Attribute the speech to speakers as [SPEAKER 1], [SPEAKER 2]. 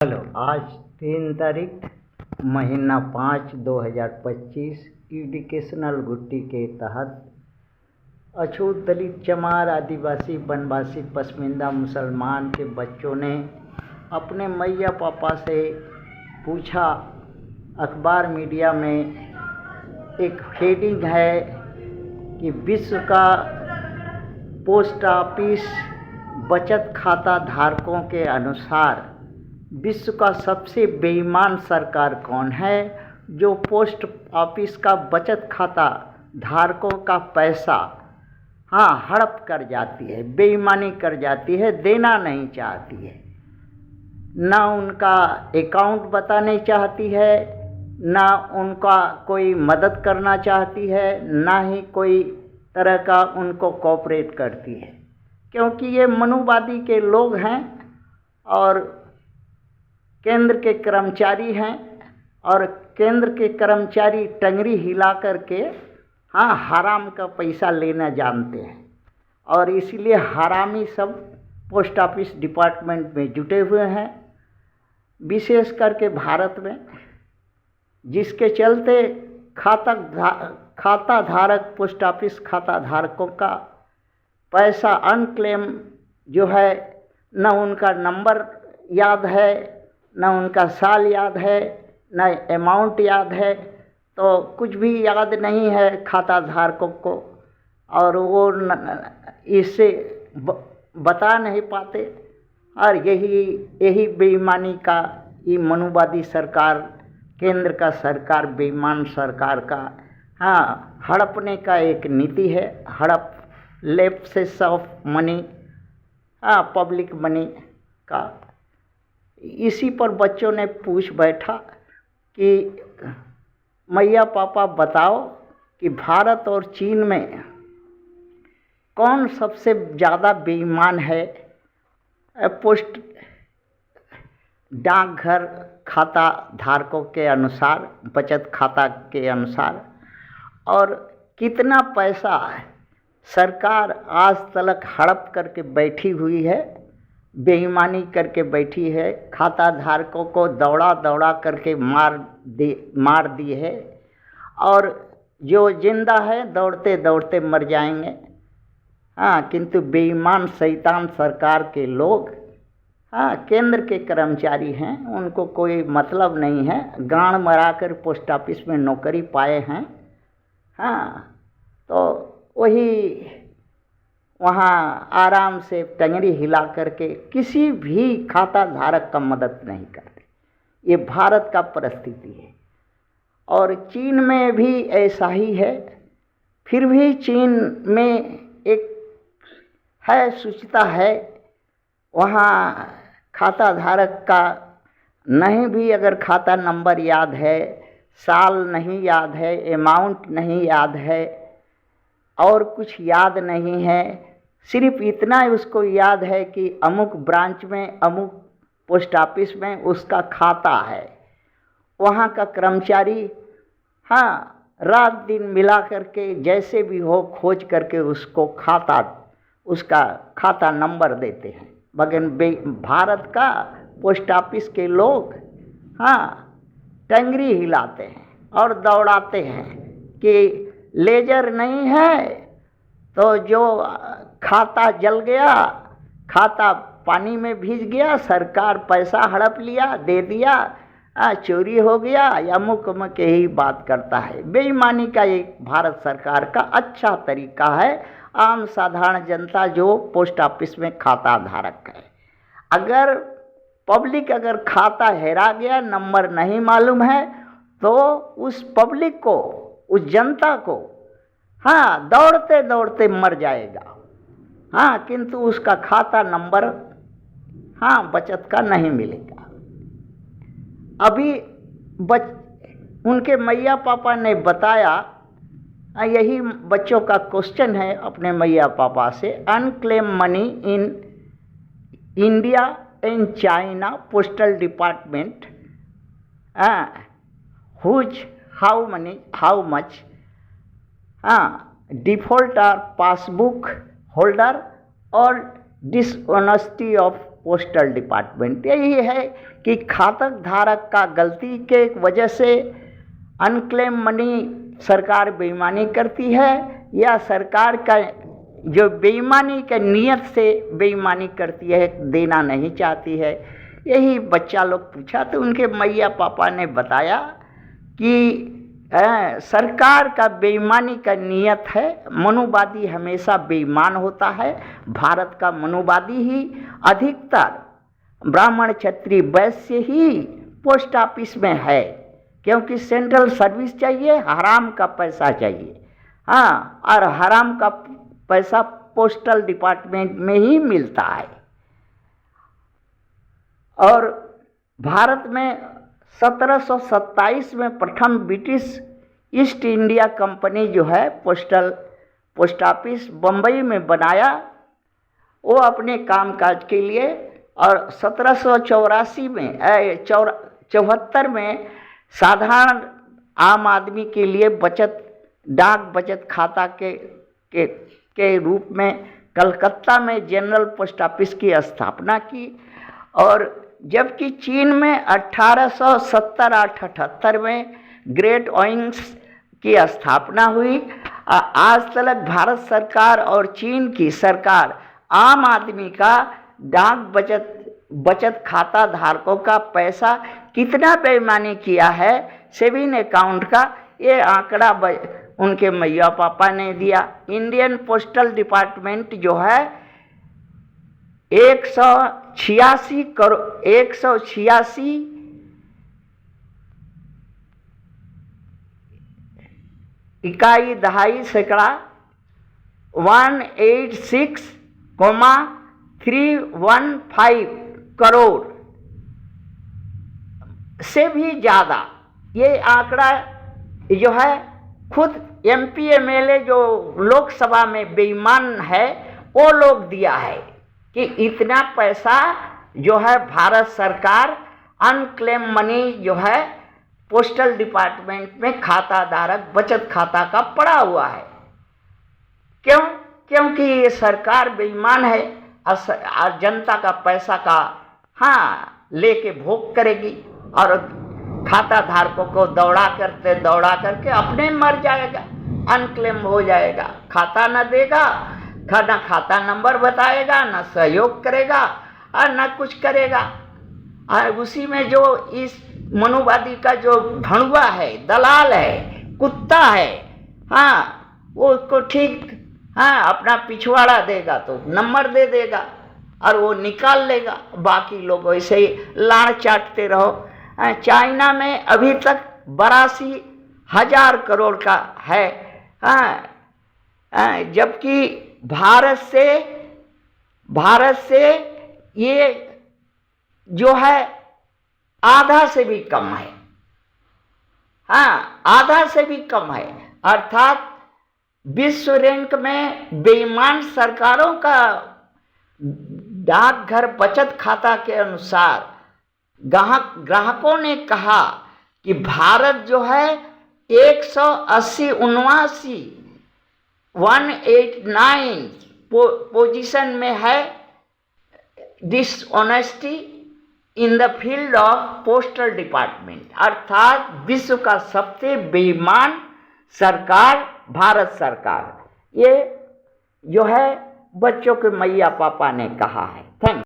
[SPEAKER 1] Hello, आज 3 तारीख महीना 5 2025 एजुकेशनल गुट्टी के तहत अछूत दलित चमार आदिवासी वनवासी पसमिंदा मुसलमान के बच्चों ने अपने मैया पापा से पूछा। अखबार मीडिया में एक हेडिंग है कि विश्व का पोस्ट ऑफिस बचत खाता धारकों के अनुसार विश्व का सबसे बेईमान सरकार कौन है, जो पोस्ट ऑफिस का बचत खाता धारकों का पैसा हड़प कर जाती है, बेईमानी कर जाती है, देना नहीं चाहती है। ना उनका अकाउंट बताने चाहती है, ना उनका कोई मदद करना चाहती है, ना ही कोई तरह का उनको कोऑपरेट करती है, क्योंकि ये मनुवादी के लोग हैं और केंद्र के कर्मचारी हैं। और केंद्र के कर्मचारी टंगरी हिला करके हराम का पैसा लेना जानते हैं, और इसलिए हरामी सब पोस्ट ऑफिस डिपार्टमेंट में जुटे हुए हैं, विशेष करके भारत में, जिसके चलते खाता धारक पोस्ट ऑफिस खाता धारकों का पैसा अनक्लेम जो है, न उनका नंबर याद है, न उनका साल याद है, न अमाउंट याद है, तो कुछ भी याद नहीं है खाता धारकों को, और वो इससे बता नहीं पाते। और यही बेईमानी का, ये मनुवादी सरकार, केंद्र का सरकार, बेईमान सरकार का हड़पने का एक नीति है। हड़प, लेप्सेस ऑफ मनी, पब्लिक मनी का। इसी पर बच्चों ने पूछ बैठा कि मैया पापा बताओ कि भारत और चीन में कौन सबसे ज़्यादा बेईमान है पोस्ट डाकघर खाता धारकों के अनुसार, बचत खाता के अनुसार, और कितना पैसा सरकार आज तक हड़प करके बैठी हुई है, बेईमानी करके बैठी है, खाता धारकों को दौड़ा दौड़ा करके मार दी है, और जो जिंदा है दौड़ते दौड़ते मर जाएंगे। किंतु बेईमान शैतान सरकार के लोग केंद्र के कर्मचारी हैं, उनको कोई मतलब नहीं है, गांड मराकर पोस्ट ऑफिस में नौकरी पाए हैं। तो वही वहाँ आराम से टंगरी हिला करके किसी भी खाता धारक का मदद नहीं करते। ये भारत का परिस्थिति है, और चीन में भी ऐसा ही है। फिर भी चीन में एक है, सूचिता है, वहाँ खाता धारक का नहीं भी अगर खाता नंबर याद है, साल नहीं याद है, अमाउंट नहीं याद है, और कुछ याद नहीं है, सिर्फ इतना उसको याद है कि अमुक ब्रांच में, अमुक पोस्ट ऑफिस में उसका खाता है। वहाँ का कर्मचारी रात दिन मिला करके जैसे भी हो खोज करके उसका खाता नंबर देते हैं। मगर भारत का पोस्ट ऑफिस के लोग टंगरी हिलाते हैं और दौड़ाते हैं कि लेजर नहीं है तो जो खाता जल गया, खाता पानी में भीज गया, सरकार पैसा हड़प लिया, दे दिया, चोरी हो गया, या मुकम के ही बात करता है। बेईमानी का एक भारत सरकार का अच्छा तरीका है। आम साधारण जनता जो पोस्ट ऑफिस में खाता धारक है, अगर पब्लिक अगर खाता हेरा गया, नंबर नहीं मालूम है, तो उस पब्लिक को, उस जनता को दौड़ते दौड़ते मर जाएगा। किंतु उसका खाता नंबर बचत का नहीं मिलेगा। अभी उनके मैया पापा ने बताया, यही बच्चों का क्वेश्चन है अपने मैया पापा से, unclaim money in India and China postal department how much default or passbook holder or dishonesty of postal department. यही है कि खातक धारक का गलती के वजह से अनक्लेम मनी सरकार बेईमानी करती है, या सरकार का जो बेईमानी के नियत से बेईमानी करती है, देना नहीं चाहती है। यही बच्चा लोग पूछा तो उनके मैया पापा ने बताया कि सरकार का बेईमानी का नियत है। मनुवादी हमेशा बेईमान होता है। भारत का मनुवादी ही अधिकतर ब्राह्मण क्षत्रिय वैश्य ही पोस्ट ऑफिस में है, क्योंकि सेंट्रल सर्विस चाहिए, हराम का पैसा चाहिए। हाँ, और हराम का पैसा पोस्टल डिपार्टमेंट में ही मिलता है। और भारत में 1727 में प्रथम ब्रिटिश ईस्ट इंडिया कंपनी जो है पोस्ट ऑफिस बम्बई में बनाया, वो अपने कामकाज के लिए। और 1784 में 74 में साधारण आम आदमी के लिए डाक बचत खाता के रूप में कलकत्ता में जनरल पोस्ट ऑफिस की स्थापना की। और जबकि चीन में 1870-78 में ग्रेट ओइंग्स की स्थापना हुई। आज तक भारत सरकार और चीन की सरकार आम आदमी का डाक बचत खाता धारकों का पैसा कितना बेईमानी किया है, सेविंग अकाउंट का ये आंकड़ा उनके मैया पापा ने दिया। इंडियन पोस्टल डिपार्टमेंट जो है 186 इकाई दहाई सैकड़ा 186,315 करोड़ से भी ज़्यादा ये आंकड़ा जो है खुद MP MLA जो लोकसभा में बेईमान है वो लोग दिया है कि इतना पैसा जो है भारत सरकार अनक्लेम मनी जो है पोस्टल डिपार्टमेंट में खाता धारक बचत खाता का पड़ा हुआ है। क्योंकि ये सरकार बेईमान है और जनता का पैसा का लेके भोग करेगी और खाता धारकों को दौड़ा करके अपने मर जाएगा, अनक्लेम हो जाएगा। खाता न देगा, न खाता नंबर बताएगा, न सहयोग करेगा और न कुछ करेगा। और उसी में जो इस मनुवादी का जो भणुआ है, दलाल है, कुत्ता है, वो उसको ठीक अपना पिछवाड़ा देगा तो नंबर दे देगा और वो निकाल लेगा। बाकी लोग वैसे ही लाड़ चाटते रहो। चाइना में अभी तक 82,000 करोड़ का है, जबकि भारत से ये जो है आधा से भी कम है। आधा से भी कम है। अर्थात विश्व रैंक में बेईमान सरकारों का डाकघर बचत खाता के अनुसार ग्राहकों ने कहा कि भारत जो है 189 पोजीशन में है dishonesty in the field of postal department. अर्थात विश्व का सबसे बेईमान सरकार भारत सरकार, ये जो है बच्चों के मैया पापा ने कहा है।